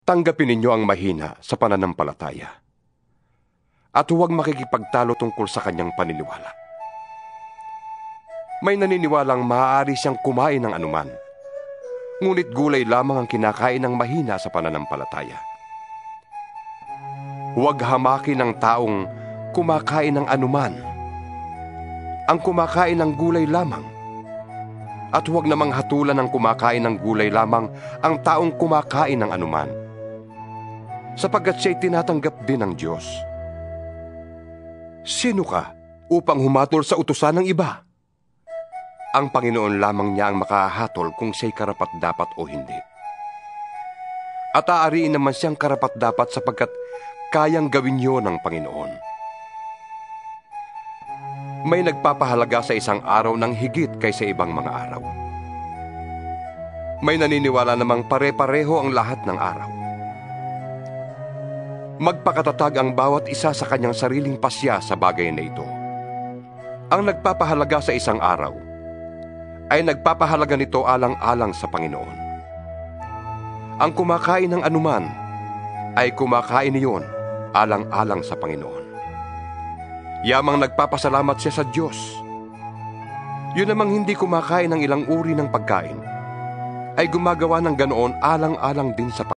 Tanggapin ninyo ang mahina sa pananampalataya at huwag makikipagtalo tungkol sa kanyang paniniwala. May naniniwalang maaari siyang kumain ng anuman, ngunit gulay lamang ang kinakain ng mahina sa pananampalataya. Huwag hamakin ng taong kumakain ng anuman, ang kumakain ng gulay lamang, at huwag namang hatulan ng kumakain ng gulay lamang ang taong kumakain ng anuman, sapagkat siya'y tinatanggap din ng Diyos. Sino ka upang humatol sa utusan ng iba? Ang Panginoon lamang niya ang makahatol kung siya'y karapat-dapat o hindi. At aariin naman siyang karapat-dapat sapagkat kayang gawin yun ng Panginoon. May nagpapahalaga sa isang araw ng higit kaysa ibang mga araw. May naniniwala namang pare-pareho ang lahat ng araw. Magpakatatag ang bawat isa sa kanyang sariling pasya sa bagay na ito. Ang nagpapahalaga sa isang araw ay nagpapahalaga nito alang-alang sa Panginoon. Ang kumakain ng anuman ay kumakain niyon alang-alang sa Panginoon. Yamang nagpapasalamat siya sa Diyos. Yun namang hindi kumakain ng ilang uri ng pagkain ay gumagawa ng ganoon alang-alang din sa Panginoon.